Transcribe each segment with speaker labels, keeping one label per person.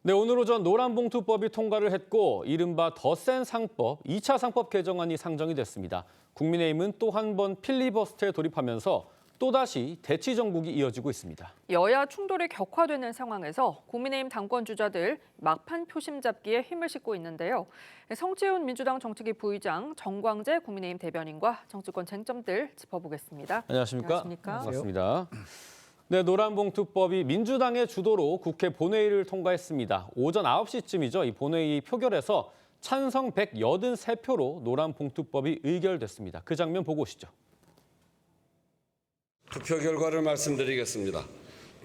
Speaker 1: 네, 오늘 오전 노란봉투법이 통과를 했고 이른바 더 센 상법, 2차 상법 개정안이 상정이 됐습니다. 국민의힘은 또 한 번 필리버스터에 돌입하면서 또다시 대치 정국이 이어지고 있습니다.
Speaker 2: 여야 충돌이 격화되는 상황에서 국민의힘 당권 주자들 막판 표심 잡기에 힘을 싣고 있는데요. 성지훈 민주당 정책위 부의장, 정광재 국민의힘 대변인과 정치권 쟁점들 짚어보겠습니다.
Speaker 1: 안녕하십니까?
Speaker 2: 안녕하십니까?
Speaker 1: 반갑습니다. 네, 노란봉투법이 민주당의 주도로 국회 본회의를 통과했습니다. 오전 9시쯤이죠. 이 본회의 표결에서 찬성 183표로 노란봉투법이 의결됐습니다. 그 장면 보고 오시죠.
Speaker 3: 투표 결과를 말씀드리겠습니다.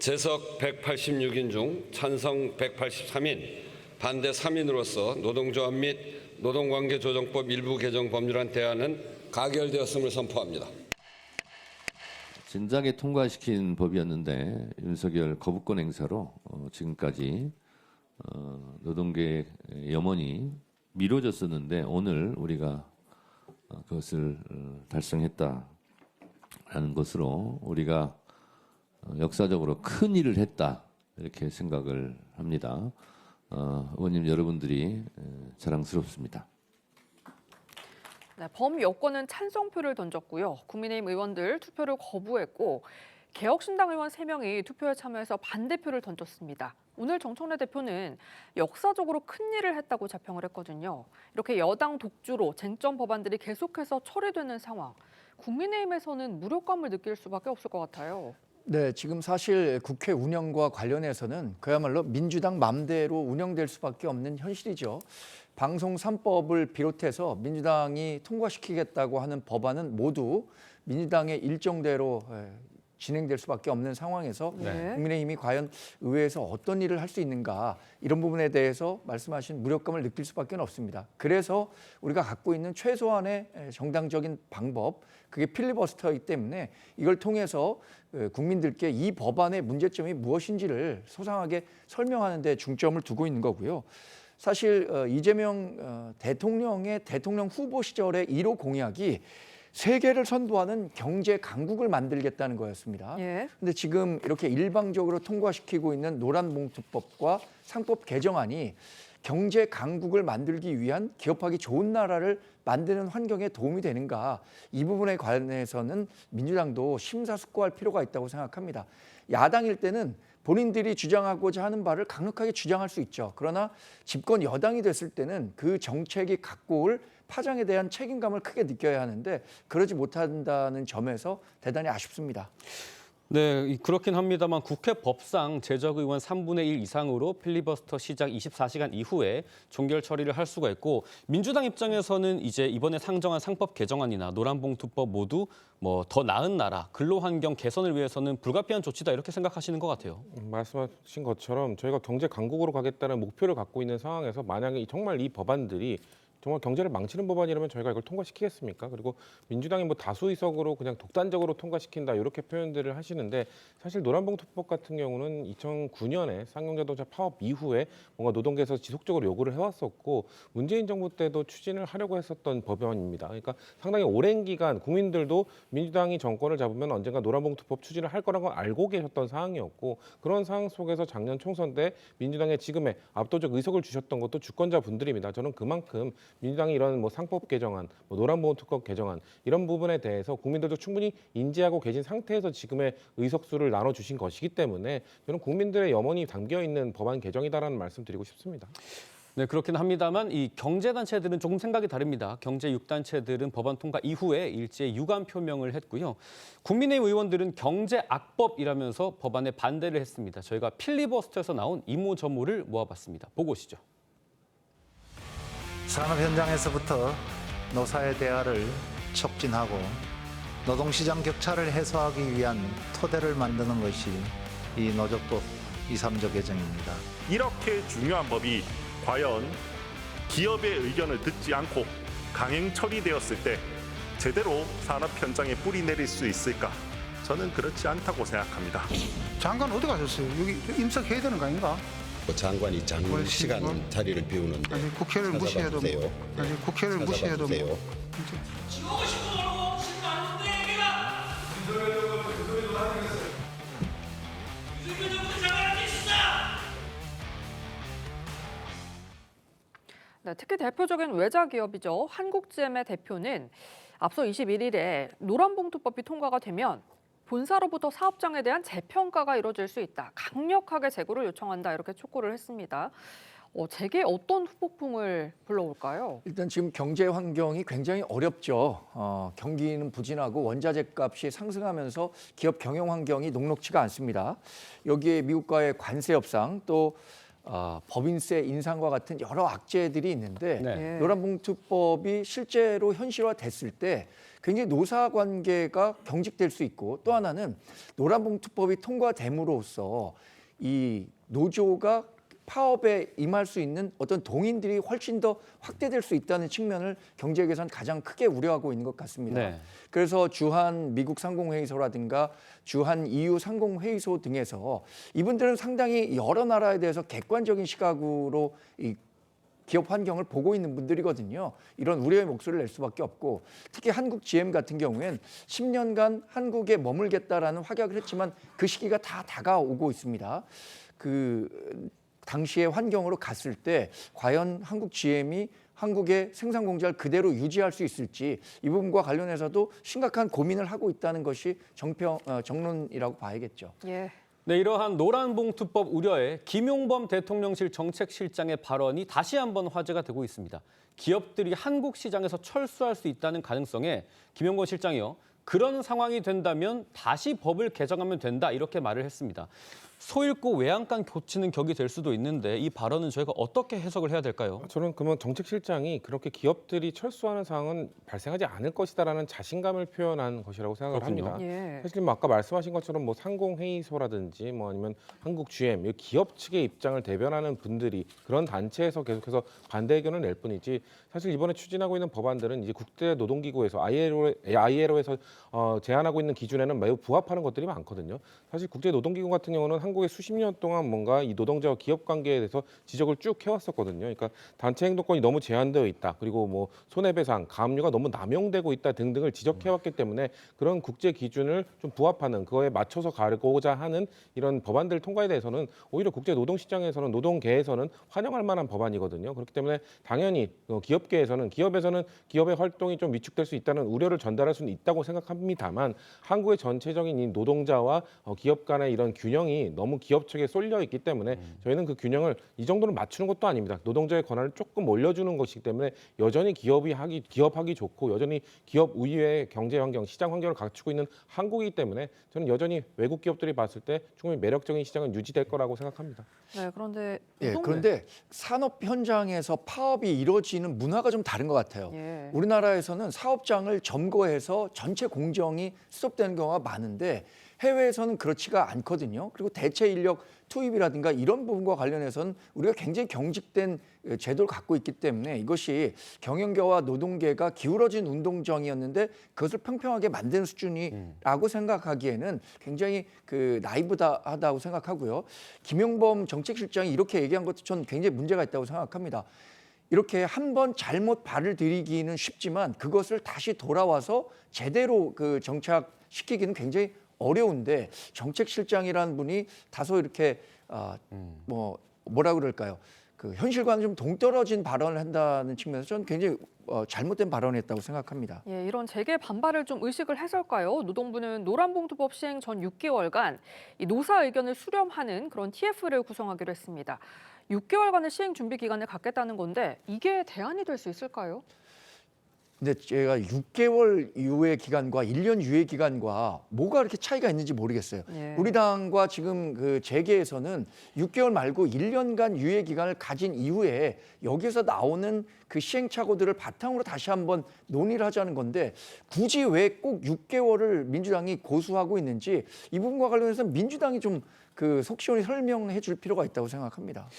Speaker 3: 재석 186인 중 찬성 183인, 반대 3인으로서 노동조합 및 노동관계조정법 일부 개정 법률안 대안은 가결되었음을 선포합니다.
Speaker 4: 진작에 통과시킨 법이었는데 윤석열 거부권 행사로 지금까지 노동계 염원이 미뤄졌었는데 오늘 우리가 그것을 달성했다라는 것으로 우리가 역사적으로 큰 일을 했다 이렇게 생각을 합니다. 의원님 여러분들이 자랑스럽습니다.
Speaker 2: 네, 범여권은 찬성표를 던졌고요. 국민의힘 의원들 투표를 거부했고 개혁신당 의원 3명이 투표에 참여해서 반대표를 던졌습니다. 오늘 정청래 대표는 역사적으로 큰 일을 했다고 자평을 했거든요. 이렇게 여당 독주로 쟁점 법안들이 계속해서 처리되는 상황. 국민의힘에서는 무력감을 느낄 수밖에 없을 것 같아요.
Speaker 5: 네, 지금 사실 국회 운영과 관련해서는 그야말로 민주당 맘대로 운영될 수밖에 없는 현실이죠. 방송 3법을 비롯해서 민주당이 통과시키겠다고 하는 법안은 모두 민주당의 일정대로 진행될 수밖에 없는 상황에서 국민의힘이 과연 의회에서 어떤 일을 할 수 있는가 이런 부분에 대해서 말씀하신 무력감을 느낄 수밖에 없습니다. 그래서 우리가 갖고 있는 최소한의 정당적인 방법, 그게 필리버스터이기 때문에 이걸 통해서 국민들께 이 법안의 문제점이 무엇인지를 소상하게 설명하는 데 중점을 두고 있는 거고요. 사실 이재명 대통령의 대통령 후보 시절의 1호 공약이 세계를 선도하는 경제 강국을 만들겠다는 거였습니다. 그런데 지금 이렇게 일방적으로 통과시키고 있는 노란봉투법과 상법 개정안이 경제 강국을 만들기 위한 기업하기 좋은 나라를 만드는 환경에 도움이 되는가, 이 부분에 관해서는 민주당도 심사숙고할 필요가 있다고 생각합니다. 야당일 때는 본인들이 주장하고자 하는 바를 강력하게 주장할 수 있죠. 그러나 집권 여당이 됐을 때는 그 정책이 갖고 올 파장에 대한 책임감을 크게 느껴야 하는데 그러지 못한다는 점에서 대단히 아쉽습니다.
Speaker 1: 네, 그렇긴 합니다만 국회 법상 재적 의원 3분의 1 이상으로 필리버스터 시작 24시간 이후에 종결 처리를 할 수가 있고 민주당 입장에서는 이제 이번에 상정한 상법 개정안이나 노란봉투법 모두 더 나은 나라, 근로환경 개선을 위해서는 불가피한 조치다 이렇게 생각하시는 것 같아요.
Speaker 6: 말씀하신 것처럼 저희가 경제 강국으로 가겠다는 목표를 갖고 있는 상황에서 만약에 정말 이 법안들이 정말 경제를 망치는 법안이라면 저희가 이걸 통과시키겠습니까? 그리고 민주당이 다수 의석으로 그냥 독단적으로 통과시킨다 이렇게 표현들을 하시는데 사실 노란봉투법 같은 경우는 2009년에 쌍용자동차 파업 이후에 뭔가 노동계에서 지속적으로 요구를 해왔었고 문재인 정부 때도 추진을 하려고 했었던 법안입니다. 그러니까 상당히 오랜 기간 국민들도 민주당이 정권을 잡으면 언젠가 노란봉투법 추진을 할 거라는 걸 알고 계셨던 상황이었고 그런 상황 속에서 작년 총선 때 민주당의 지금의 압도적 의석을 주셨던 것도 주권자분들입니다. 저는 그만큼 민주당이 이런 상법 개정안, 노란봉투법 개정안 이런 부분에 대해서 국민들도 충분히 인지하고 계신 상태에서 지금의 의석수를 나눠주신 것이기 때문에 저는 국민들의 염원이 담겨 있는 법안 개정이다라는 말씀드리고 싶습니다.
Speaker 1: 네, 그렇긴 합니다만 이 경제단체들은 조금 생각이 다릅니다. 경제 6단체들은 법안 통과 이후에 일제히 유감 표명을 했고요. 국민의힘 의원들은 경제 악법이라면서 법안에 반대를 했습니다. 저희가 필리버스터에서 나온 이모저모를 모아봤습니다. 보고 오시죠.
Speaker 7: 산업 현장에서부터 노사의 대화를 촉진하고 노동시장 격차를 해소하기 위한 토대를 만드는 것이 이 노조법 2, 3조 개정입니다.
Speaker 8: 이렇게 중요한 법이 과연 기업의 의견을 듣지 않고 강행 처리되었을 때 제대로 산업 현장에 뿌리 내릴 수 있을까? 저는 그렇지 않다고 생각합니다.
Speaker 9: 장관 어디 가셨어요? 여기 임석해야 되는 거 아닌가?
Speaker 10: 장관이 장시간 자리를 비우는데
Speaker 9: 아니 국회를 무시해도 아니 국회를 무시해도
Speaker 2: 네, 특히 대표적인 외자 기업이죠. 한국GM의 대표는 앞서 21일에 노란봉투법이 통과가 되면 본사로부터 사업장에 대한 재평가가 이뤄질 수 있다. 강력하게 재고를 요청한다. 이렇게 촉구를 했습니다. 재계에 어떤 후폭풍을 불러올까요?
Speaker 5: 일단 지금 경제 환경이 굉장히 어렵죠. 경기는 부진하고 원자재 값이 상승하면서 기업 경영 환경이 녹록지가 않습니다. 여기에 미국과의 관세 협상 또 법인세 인상과 같은 여러 악재들이 있는데
Speaker 1: 네.
Speaker 5: 노란봉투법이 실제로 현실화됐을 때 굉장히 노사 관계가 경직될 수 있고 또 하나는 노란봉투법이 통과됨으로써 이 노조가 파업에 임할 수 있는 어떤 동인들이 훨씬 더 확대될 수 있다는 측면을 경제계에서는 가장 크게 우려하고 있는 것 같습니다.
Speaker 1: 네.
Speaker 5: 그래서 주한 미국 상공회의소라든가 주한 EU 상공회의소 등에서 이분들은 상당히 여러 나라에 대해서 객관적인 시각으로 이 기업 환경을 보고 있는 분들이거든요. 이런 우려의 목소리를 낼 수밖에 없고 특히 한국 GM 같은 경우엔 10년간 한국에 머물겠다라는 확약을 했지만 그 시기가 다 다가오고 있습니다. 당시의 환경으로 갔을 때 과연 한국 GM이 한국의 생산 공장을 그대로 유지할 수 있을지 이 부분과 관련해서도 심각한 고민을 하고 있다는 것이 정론이라고 봐야겠죠.
Speaker 2: 예.
Speaker 1: 네, 이러한 노란봉투법 우려에 김용범 대통령실 정책실장의 발언이 다시 한번 화제가 되고 있습니다. 기업들이 한국 시장에서 철수할 수 있다는 가능성에 김용범 실장이요. 그런 상황이 된다면 다시 법을 개정하면 된다 이렇게 말을 했습니다. 소 잃고 외양간 고치는 격이 될 수도 있는데 이 발언은 저희가 어떻게 해석을 해야 될까요?
Speaker 6: 저는 그러면 정책실장이 그렇게 기업들이 철수하는 상황은 발생하지 않을 것이다라는 자신감을 표현한 것이라고 생각을
Speaker 1: 그렇군요.
Speaker 6: 합니다.
Speaker 2: 예.
Speaker 6: 사실 뭐 아까 말씀하신 것처럼 뭐 상공회의소라든지 뭐 아니면 한국 GM, 기업 측의 입장을 대변하는 분들이 그런 단체에서 계속해서 반대 의견을 낼 뿐이지 사실 이번에 추진하고 있는 법안들은 이제 국제노동기구에서 ILO에서 제안하고 있는 기준에는 매우 부합하는 것들이 많거든요. 사실 국제노동기구 같은 경우는 한국에 수십 년 동안 뭔가 이 노동자와 기업 관계에 대해서 지적을 쭉 해왔었거든요. 그러니까 단체 행동권이 너무 제한되어 있다. 그리고 뭐 손해배상, 가압류가 너무 남용되고 있다 등등을 지적해왔기 때문에 그런 국제 기준을 좀 부합하는 그거에 맞춰서 가고자 하는 이런 법안들 통과에 대해서는 오히려 국제 노동 시장에서는 노동계에서는 환영할 만한 법안이거든요. 그렇기 때문에 당연히 기업계에서는 기업에서는 기업의 활동이 좀 위축될 수 있다는 우려를 전달할 수는 있다고 생각합니다만 한국의 전체적인 이 노동자와 기업 간의 이런 균형이 너무 기업 측에 쏠려 있기 때문에 저희는 그 균형을 이 정도는 맞추는 것도 아닙니다. 노동자의 권한을 조금 올려주는 것이기 때문에 여전히 기업하기 좋고 여전히 기업 우위의 경제 환경, 시장 환경을 갖추고 있는 한국이기 때문에 저는 여전히 외국 기업들이 봤을 때 충분히 매력적인 시장은 유지될 거라고 생각합니다.
Speaker 2: 네, 그런데
Speaker 5: 그런데 산업 현장에서 파업이 이루어지는 문화가 좀 다른 것 같아요.
Speaker 2: 예.
Speaker 5: 우리나라에서는 사업장을 점거해서 전체 공정이 스톱되는 경우가 많은데 해외에서는 그렇지가 않거든요. 그리고 대체 인력 투입이라든가 이런 부분과 관련해서는 우리가 굉장히 경직된 제도를 갖고 있기 때문에 이것이 경영계와 노동계가 기울어진 운동정이었는데 그것을 평평하게 만드는 수준이라고 생각하기에는 굉장히 나이브하다고 생각하고요. 김용범 정책실장이 이렇게 얘기한 것도 전 굉장히 문제가 있다고 생각합니다. 이렇게 한 번 잘못 발을 들이기는 쉽지만 그것을 다시 돌아와서 제대로 정착시키기는 굉장히 어려운데 정책실장이라는 분이 다소 이렇게 뭐라 그럴까요? 현실과는 좀 동떨어진 발언을 한다는 측면에서 저는 굉장히 잘못된 발언이었다고 생각합니다.
Speaker 2: 예, 이런 재계 반발을 좀 의식을 해서일까요? 노동부는 노란봉투법 시행 전 6개월간 이 노사 의견을 수렴하는 그런 TF를 구성하기로 했습니다. 6개월간의 시행 준비 기간을 갖겠다는 건데 이게 대안이 될 수 있을까요?
Speaker 5: 근데 제가 6개월 이후의 기간과 1년 이후의 기간과 뭐가 그렇게 차이가 있는지 모르겠어요.
Speaker 2: 예.
Speaker 5: 우리 당과 지금 재계에서는 6개월 말고 1년간 유예 기간을 가진 이후에 여기서 나오는 그 시행착오들을 바탕으로 다시 한번 논의를 하자는 건데 굳이 왜 꼭 6개월을 민주당이 고수하고 있는지 이 부분과 관련해서 민주당이 좀 속 시원히 설명해 줄 필요가 있다고 생각합니다.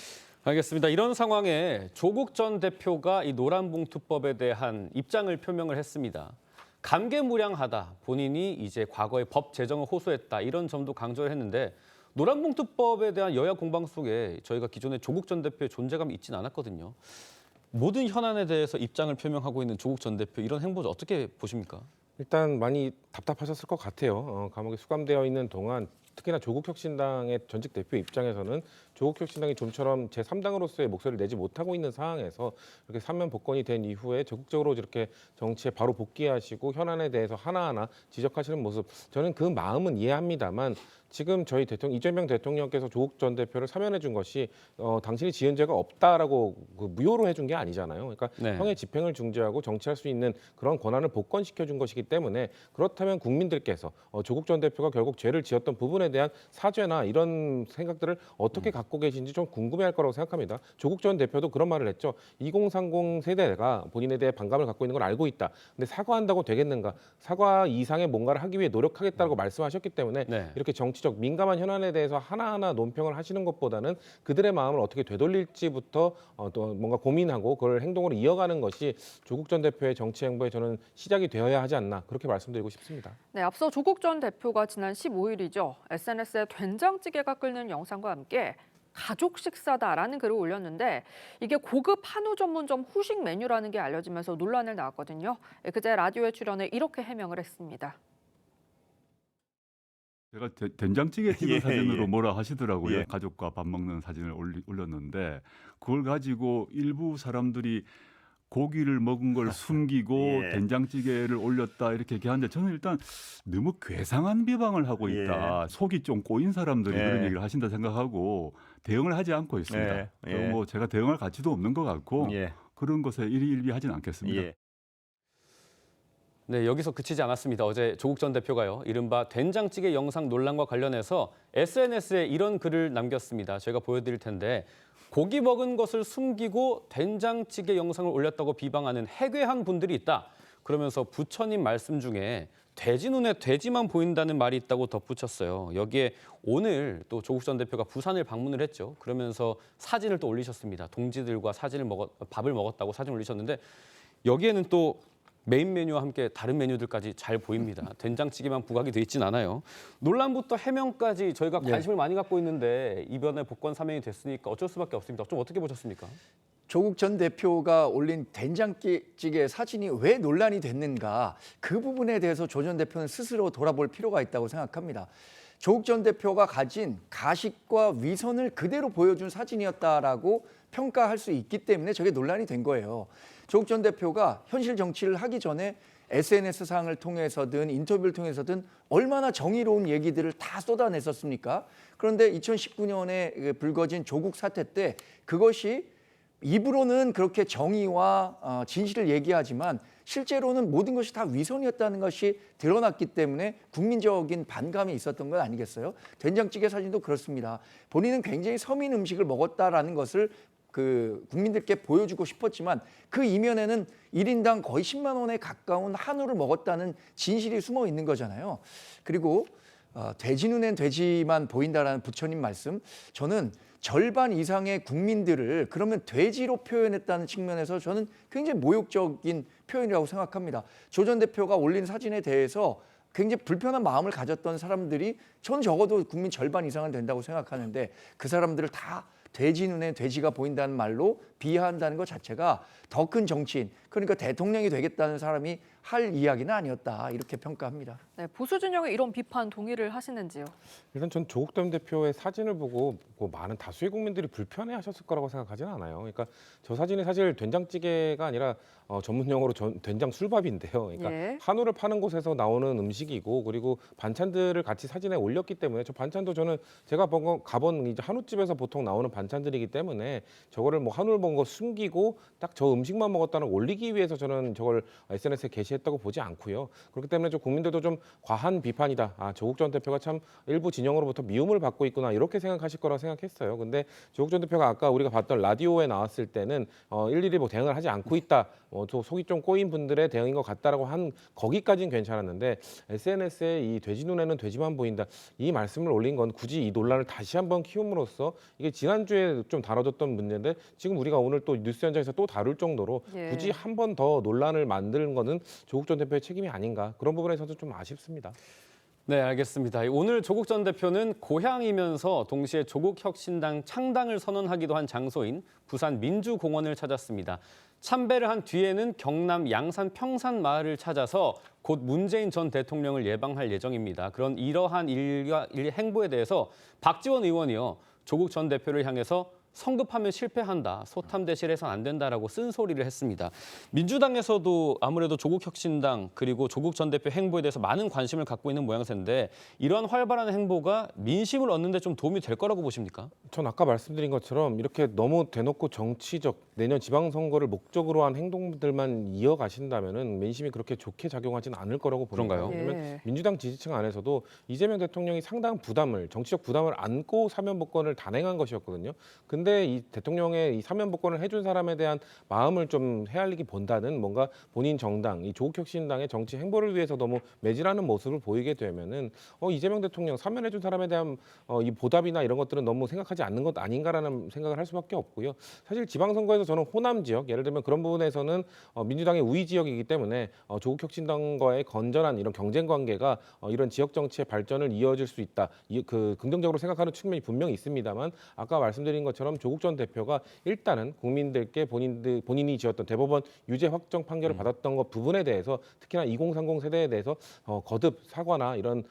Speaker 1: 알겠습니다. 이런 상황에 조국 전 대표가 이 노란봉투법에 대한 입장을 표명을 했습니다. 감개무량하다. 본인이 이제 과거에 법 제정을 호소했다. 이런 점도 강조를 했는데 노란봉투법에 대한 여야 공방 속에 저희가 기존에 조국 전 대표의 존재감이 있지는 않았거든요. 모든 현안에 대해서 입장을 표명하고 있는 조국 전 대표 이런 행보 어떻게 보십니까?
Speaker 6: 일단 많이 답답하셨을 것 같아요. 감옥에 수감되어 있는 동안 특히나 조국혁신당의 전직 대표 입장에서는 조국혁신당이 좀처럼 제3당으로서의 목소리를 내지 못하고 있는 상황에서 이렇게 사면 복권이 된 이후에 적극적으로 이렇게 정치에 바로 복귀하시고 현안에 대해서 하나하나 지적하시는 모습, 저는 그 마음은 이해합니다만 지금 저희 이재명 대통령께서 조국 전 대표를 사면해 준 것이 당신이 지은 죄가 없다라고 무효로 해준 게 아니잖아요. 그러니까
Speaker 1: 네.
Speaker 6: 형의 집행을 중지하고 정치할 수 있는 그런 권한을 복권시켜 준 것이기 때문에, 그렇다면 국민들께서 조국 전 대표가 결국 죄를 지었던 부분에 대한 사죄나 이런 생각들을 어떻게 갖고 계신지 좀 궁금해할 거라고 생각합니다. 조국 전 대표도 그런 말을 했죠. 2030 세대가 본인에 대해 반감을 갖고 있는 걸 알고 있다. 근데 사과한다고 되겠는가? 사과 이상의 뭔가를 하기 위해 노력하겠다고 말씀하셨기 때문에
Speaker 1: 네.
Speaker 6: 이렇게 정치적 민감한 현안에 대해서 하나하나 논평을 하시는 것보다는 그들의 마음을 어떻게 되돌릴지부터 또 뭔가 고민하고 그걸 행동으로 이어가는 것이 조국 전 대표의 정치 행보에 저는 시작이 되어야 하지 않나, 그렇게 말씀드리고 싶습니다.
Speaker 2: 네, 앞서 조국 전 대표가 지난 15일이죠. SNS에 된장찌개가 끓는 영상과 함께 가족 식사다라는 글을 올렸는데 이게 고급 한우 전문점 후식 메뉴라는 게 알려지면서 논란을 낳았거든요. 그제 라디오에 출연해 이렇게 해명을 했습니다.
Speaker 11: 제가 된장찌개 찍은
Speaker 8: 예,
Speaker 11: 사진으로
Speaker 8: 예.
Speaker 11: 뭐라 하시더라고요.
Speaker 8: 예.
Speaker 11: 가족과 밥 먹는 사진을 올렸는데 그걸 가지고 일부 사람들이 고기를 먹은 걸 숨기고
Speaker 8: 예.
Speaker 11: 된장찌개를 올렸다 이렇게 얘기하는데, 저는 일단 너무 괴상한 비방을 하고 있다. 속이 좀 꼬인 사람들이
Speaker 8: 예.
Speaker 11: 그런 얘기를 하신다 생각하고 대응을 하지 않고 있습니다.
Speaker 8: 예. 예.
Speaker 11: 그리고 뭐 제가 대응할 가치도 없는 것 같고
Speaker 8: 예.
Speaker 11: 그런 것에 일희일비하지는 않겠습니다.
Speaker 8: 예.
Speaker 1: 네, 여기서 그치지 않았습니다. 어제 조국 전 대표가요, 이른바 된장찌개 영상 논란과 관련해서 SNS에 이런 글을 남겼습니다. 제가 보여드릴 텐데, 고기 먹은 것을 숨기고 된장찌개 영상을 올렸다고 비방하는 해괴한 분들이 있다. 그러면서 부처님 말씀 중에 돼지 눈에 돼지만 보인다는 말이 있다고 덧붙였어요. 여기에 오늘 또 조국 전 대표가 부산을 방문을 했죠. 그러면서 사진을 또 올리셨습니다. 동지들과 밥을 먹었다고 사진 올리셨는데, 여기에는 또 메인 메뉴와 함께 다른 메뉴들까지 잘 보입니다. 된장찌개만 부각이 돼 있진 않아요. 논란부터 해명까지 저희가 관심을 많이 갖고 있는데 이번에 복권 사면이 됐으니까 어쩔 수밖에 없습니다. 좀 어떻게 보셨습니까?
Speaker 5: 조국 전 대표가 올린 된장찌개 사진이 왜 논란이 됐는가, 그 부분에 대해서 조 전 대표는 스스로 돌아볼 필요가 있다고 생각합니다. 조국 전 대표가 가진 가식과 위선을 그대로 보여준 사진이었다라고 평가할 수 있기 때문에 저게 논란이 된 거예요. 조국 전 대표가 현실 정치를 하기 전에 SNS상을 통해서든 인터뷰를 통해서든 얼마나 정의로운 얘기들을 다 쏟아냈었습니까? 그런데 2019년에 불거진 조국 사태 때 그것이 입으로는 그렇게 정의와 진실을 얘기하지만 실제로는 모든 것이 다 위선이었다는 것이 드러났기 때문에 국민적인 반감이 있었던 건 아니겠어요? 된장찌개 사진도 그렇습니다. 본인은 굉장히 서민 음식을 먹었다라는 것을 국민들께 보여주고 싶었지만 그 이면에는 1인당 거의 10만 원에 가까운 한우를 먹었다는 진실이 숨어 있는 거잖아요. 그리고 돼지 눈엔 돼지만 보인다라는 부처님 말씀, 저는 절반 이상의 국민들을 그러면 돼지로 표현했다는 측면에서 저는 굉장히 모욕적인 표현이라고 생각합니다. 조 전 대표가 올린 사진에 대해서 굉장히 불편한 마음을 가졌던 사람들이 전 적어도 국민 절반 이상은 된다고 생각하는데 그 사람들을 다 돼지 눈에 돼지가 보인다는 말로 비하한다는 것 자체가 더 큰 정치인, 그러니까 대통령이 되겠다는 사람이 할 이야기는 아니었다, 이렇게 평가합니다.
Speaker 2: 네, 보수 진영의 이런 비판 동의를 하시는지요?
Speaker 6: 일단 전 조국 전 대표의 사진을 보고 많은 다수의 국민들이 불편해하셨을 거라고 생각하지는 않아요. 그러니까 저 사진이 사실 된장찌개가 아니라 전문 용어로 된장 술밥인데요. 그러니까
Speaker 2: 예.
Speaker 6: 한우를 파는 곳에서 나오는 음식이고, 그리고 반찬들을 같이 사진에 올렸기 때문에 저 반찬도 저는 제가 가본 이제 한우집에서 보통 나오는 반찬들이기 때문에 저거를 뭐 한우를 먹은 거 숨기고 딱 저 음식만 먹었다는 올리기 위해서 저는 저걸 SNS에 게시했다고 보지 않고요. 그렇기 때문에 좀 국민들도 좀 과한 비판이다. 조국 전 대표가 참 일부 진영으로부터 미움을 받고 있구나, 이렇게 생각하실 거라고 생각했어요. 근데 조국 전 대표가 아까 우리가 봤던 라디오에 나왔을 때는 일일이 뭐 대응을 하지 않고 있다, 또 속이 좀 꼬인 분들의 대응인 것 같다라고 한 거기까지는 괜찮았는데, SNS에 이 돼지 눈에는 돼지만 보인다, 이 말씀을 올린 건 굳이 이 논란을 다시 한번 키움으로써, 이게 지난주에 좀 다뤄졌던 문제인데 지금 우리가 오늘 또 뉴스 현장에서 또 다룰 정도로
Speaker 2: 예.
Speaker 6: 굳이 한 번 더 논란을 만드는 거는 조국 전 대표의 책임이 아닌가, 그런 부분에서도 좀 아쉽습니다.
Speaker 1: 네, 알겠습니다. 오늘 조국 전 대표는 고향이면서 동시에 조국혁신당 창당을 선언하기도 한 장소인 부산 민주공원을 찾았습니다. 참배를 한 뒤에는 경남 양산 평산마을을 찾아서 곧 문재인 전 대통령을 예방할 예정입니다. 그런 이러한 행보에 대해서 박지원 의원이요, 조국 전 대표를 향해서 성급하면 실패한다, 소탐대실해선 안 된다라고 쓴소리를 했습니다. 민주당에서도 아무래도 조국혁신당 그리고 조국 전 대표 행보에 대해서 많은 관심을 갖고 있는 모양새인데 이러한 활발한 행보가 민심을 얻는 데 좀 도움이 될 거라고 보십니까?
Speaker 6: 전 아까 말씀드린 것처럼 이렇게 너무 대놓고 정치적 내년 지방선거를 목적으로 한 행동들만 이어가신다면은 민심이 그렇게 좋게 작용하지는 않을 거라고 봅니다.
Speaker 1: 그런가요?
Speaker 6: 왜냐하면 민주당 지지층 안에서도 이재명 대통령이 상당한 정치적 부담을 안고 사면 복권을 단행한 것이었거든요. 근데 이 대통령의 이 사면 복권을 해준 사람에 대한 마음을 좀 헤아리기보다는 뭔가 본인 정당, 이 조국혁신당의 정치 행보를 위해서 너무 매질하는 모습을 보이게 되면은 이재명 대통령 사면해준 사람에 대한 이 보답이나 이런 것들은 너무 생각하지 않는 것 아닌가라는 생각을 할 수밖에 없고요. 사실 지방선거에서 저는 호남 지역, 예를 들면 그런 부분에서는 민주당의 우위 지역이기 때문에 조국혁신당과의 건전한 이런 경쟁 관계가 이런 지역 정치의 발전을 이어질 수 있다. 긍정적으로 생각하는 측면이 분명히 있습니다만 아까 말씀드린 것처럼 조국 전 대표가 일단은 국민들께 본인이 지었던 대법원 유죄 확정 판결을 받았던 것 부분에 대해서 특히나 2030 세대에 대해서 거듭 사과나 이런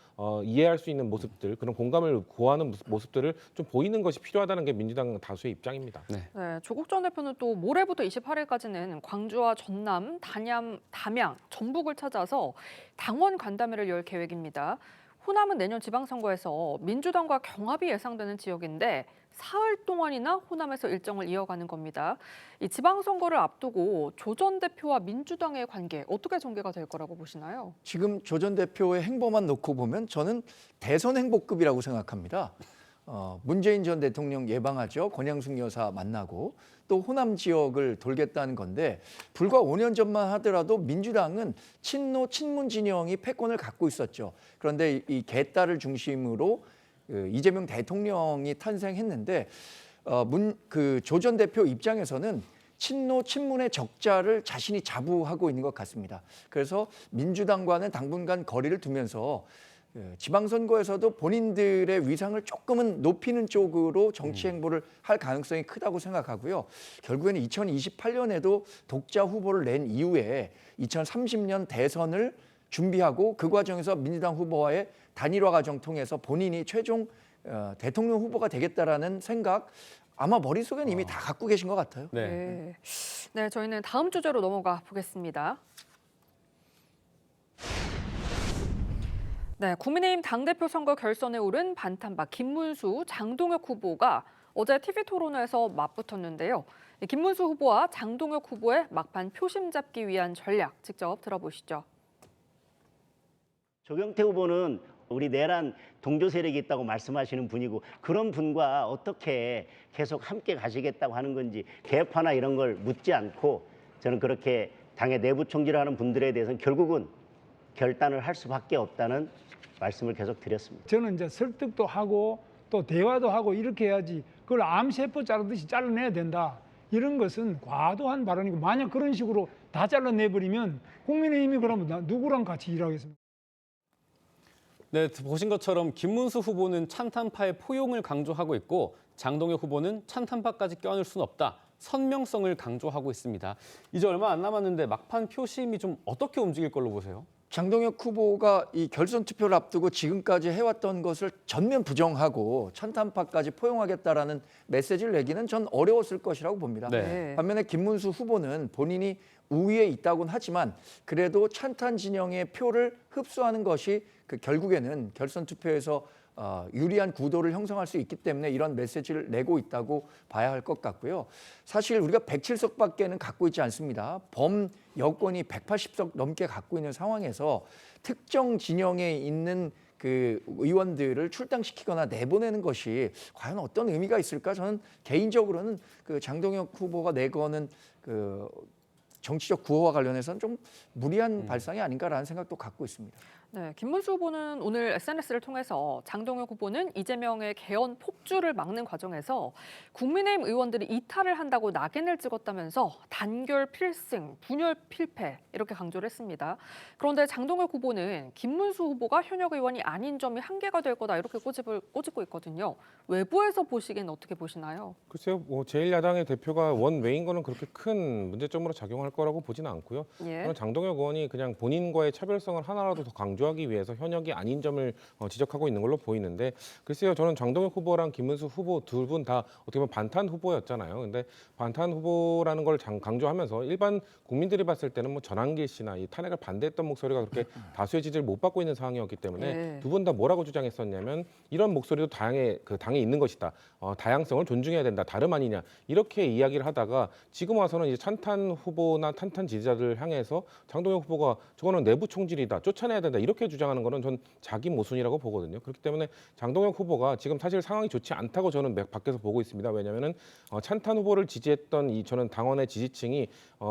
Speaker 6: 이해할 수 있는 모습들, 그런 공감을 구하는 모습들을 좀 보이는 것이 필요하다는 게 민주당 다수의 입장입니다.
Speaker 2: 네, 조국 전 대표는 또 모레부터 28일까지는 광주와 전남, 담양, 전북을 찾아서 당원 간담회를 열 계획입니다. 호남은 내년 지방선거에서 민주당과 경합이 예상되는 지역인데 사흘 동안이나 호남에서 일정을 이어가는 겁니다. 이 지방선거를 앞두고 조 전 대표와 민주당의 관계 어떻게 전개가 될 거라고 보시나요?
Speaker 5: 지금 조 전 대표의 행보만 놓고 보면 저는 대선 행보급이라고 생각합니다. 문재인 전 대통령 예방하죠. 권양숙 여사 만나고 또 호남 지역을 돌겠다는 건데 불과 5년 전만 하더라도 민주당은 친문 진영이 패권을 갖고 있었죠. 그런데 이 개딸을 중심으로 이재명 대통령이 탄생했는데 조 전 대표 입장에서는 친문의 적자를 자신이 자부하고 있는 것 같습니다. 그래서 민주당과는 당분간 거리를 두면서 지방선거에서도 본인들의 위상을 조금은 높이는 쪽으로 정치 행보를 할 가능성이 크다고 생각하고요. 결국에는 2028년에도 독자 후보를 낸 이후에 2030년 대선을 준비하고 그 과정에서 민주당 후보와의 단일화 과정 통해서 본인이 최종 대통령 후보가 되겠다라는 생각 아마 머릿속에는 이미 다 갖고 계신 것 같아요.
Speaker 2: 네, 저희는 다음 주제로 넘어가 보겠습니다. 네, 국민의힘 당대표 선거 결선에 오른 반탄박 김문수, 장동혁 후보가 어제 TV토론회에서 맞붙었는데요. 김문수 후보와 장동혁 후보의 막판 표심 잡기 위한 전략 직접 들어보시죠.
Speaker 12: 조경태 후보는 우리 내란 동조 세력이 있다고 말씀하시는 분이고 그런 분과 어떻게 계속 함께 가시겠다고 하는 건지 개파나 이런 걸 묻지 않고 저는 그렇게 당의 내부 총질하는 분들에 대해서는 결국은 결단을 할 수밖에 없다는 말씀을 계속 드렸습니다.
Speaker 13: 저는 이제 설득도 하고 또 대화도 하고 이렇게 해야지 그걸 암세포 자르듯이 잘라내야 된다. 이런 것은 과도한 발언이고 만약 그런 식으로 다 잘라내버리면 국민의힘이 그러면 누구랑 같이 일하겠습니까?
Speaker 1: 네, 보신 것처럼 김문수 후보는 찬탄파의 포용을 강조하고 있고 장동혁 후보는 찬탄파까지 껴안을 수는 없다. 선명성을 강조하고 있습니다. 이제 얼마 안 남았는데 막판 표심이 좀 어떻게 움직일 걸로 보세요?
Speaker 5: 장동혁 후보가 이 결선 투표를 앞두고 지금까지 해왔던 것을 전면 부정하고 찬탄파까지 포용하겠다라는 메시지를 내기는 전 어려웠을 것이라고 봅니다. 반면에 김문수 후보는 본인이 우위에 있다고는 하지만 그래도 찬탄 진영의 표를 흡수하는 것이 결국에는 결선 투표에서 유리한 구도를 형성할 수 있기 때문에 이런 메시지를 내고 있다고 봐야 할 것 같고요. 사실 우리가 107석밖에는 갖고 있지 않습니다. 범 여권이 180석 넘게 갖고 있는 상황에서 특정 진영에 있는 그 의원들을 출당시키거나 내보내는 것이 과연 어떤 의미가 있을까? 저는 개인적으로는 그 장동혁 후보가 내거는 그 정치적 구호와 관련해서는 좀 무리한 발상이 아닌가라는 생각도 갖고 있습니다.
Speaker 2: 네, 김문수 후보는 오늘 SNS를 통해서 장동혁 후보는 이재명의 개헌 폭주를 막는 과정에서 국민의힘 의원들이 이탈을 한다고 낙인을 찍었다면서 단결 필승, 분열 필패 이렇게 강조를 했습니다. 그런데 장동혁 후보는 김문수 후보가 현역 의원이 아닌 점이 한계가 될 거다 이렇게 꼬집고 있거든요. 외부에서 보시기엔 어떻게 보시나요?
Speaker 6: 글쎄요, 뭐 제1야당의 대표가 원외인 거는 그렇게 큰 문제점으로 작용할 거라고 보지는 않고요.
Speaker 2: 예.
Speaker 6: 저는 장동혁 의원이 그냥 본인과의 차별성을 하나라도 더 강조하기 위해서 현역이 아닌 점을 지적하고 있는 걸로 보이는데, 글쎄요, 저는 장동혁 후보랑 김문수 후보 둘 분 다 어떻게 보면 반탄 후보였잖아요. 근데 반탄 후보라는 걸 강조하면서 일반 국민들이 봤을 때는 뭐 전한길 씨나 이 탄핵을 반대했던 목소리가 그렇게 다수의 지지를 못 받고 있는 상황이었기 때문에
Speaker 2: 예.
Speaker 6: 두 분 다 뭐라고 주장했었냐면 이런 목소리도 당에 있는 것이다. 다양성을 존중해야 된다. 다름 아니냐. 이렇게 이야기를 하다가 지금 와서는 이제 찬탄 후보나 탄탄 지지자들 향해서 장동혁 후보가 저거는 내부 총질이다. 쫓아내야 된다. 이렇게 주장하는 거는 전 자기 모순이라고 보거든요. 그렇기 때문에 장동혁 후보가 지금 사실 상황이 좋지 않다고 저는 밖에서 보고 있습니다. 왜냐하면은 찬탄 후보를 지지했던 저는 당원의 지지층이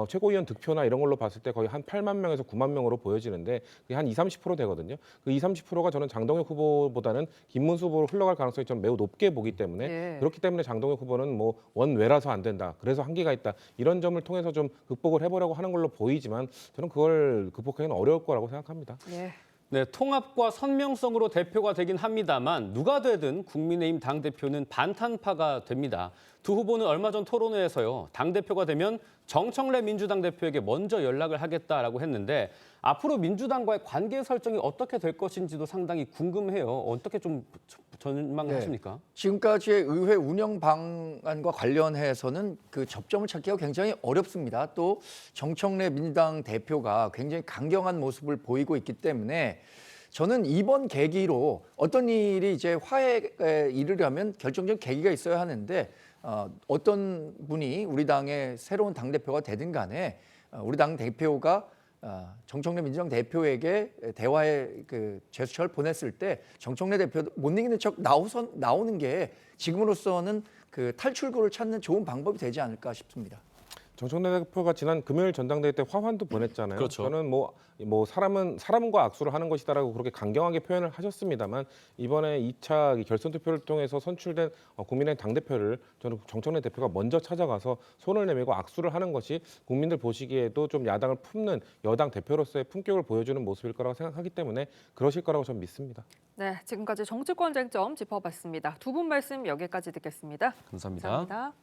Speaker 6: 최고위원 득표나 이런 걸로 봤을 때 거의 한 8만 명에서 9만 명으로 보여지는데 그게 한 30% 되거든요. 그 30%가 저는 장동혁 후보보다는 김문수 후보로 흘러갈 가능성이 좀 매우 높게 보기 때문에
Speaker 2: 예.
Speaker 6: 그렇기 때문에 장동혁 후보는 뭐 원외라서 안 된다. 그래서 한계가 있다. 이런 점을 통해서 좀 극복을 해보려고 하는 걸로 보이지만 저는 그걸 극복하기는 어려울 거라고 생각합니다.
Speaker 2: 예.
Speaker 1: 네, 통합과 선명성으로 대표가 되긴 합니다만 누가 되든 국민의힘 당대표는 반탄파가 됩니다. 두 후보는 얼마 전 토론회에서요. 당대표가 되면 정청래 민주당 대표에게 먼저 연락을 하겠다라고 했는데 앞으로 민주당과의 관계 설정이 어떻게 될 것인지도 상당히 궁금해요. 어떻게 좀 전망하십니까?
Speaker 5: 네. 지금까지의 의회 운영 방안과 관련해서는 그 접점을 찾기가 굉장히 어렵습니다. 또 정청래 민주당 대표가 굉장히 강경한 모습을 보이고 있기 때문에 저는 이번 계기로 어떤 일이 이제 화해에 이르려면 결정적 계기가 있어야 하는데 어떤 분이 우리 당의 새로운 당대표가 되든 간에 우리 당 대표가 정청래 민주당 대표에게 대화의 그 제스처를 보냈을 때 정청래 대표도 못 이기는 척 나오는 게 지금으로서는 그 탈출구를 찾는 좋은 방법이 되지 않을까 싶습니다.
Speaker 6: 정청래 대표가 지난 금요일 전당대회 때 화환도 보냈잖아요.
Speaker 1: 그렇죠.
Speaker 6: 저는 뭐 사람과 악수를 하는 것이다라고 그렇게 강경하게 표현을 하셨습니다만 이번에 2차 결선 투표를 통해서 선출된 국민의힘 당대표를 저는 정청래 대표가 먼저 찾아가서 손을 내밀고 악수를 하는 것이 국민들 보시기에도 좀 야당을 품는 여당 대표로서의 품격을 보여주는 모습일 거라고 생각하기 때문에 그러실 거라고 저는 믿습니다.
Speaker 2: 네, 지금까지 정치권 쟁점 짚어봤습니다. 두 분 말씀 여기까지 듣겠습니다.
Speaker 1: 감사합니다.
Speaker 2: 감사합니다.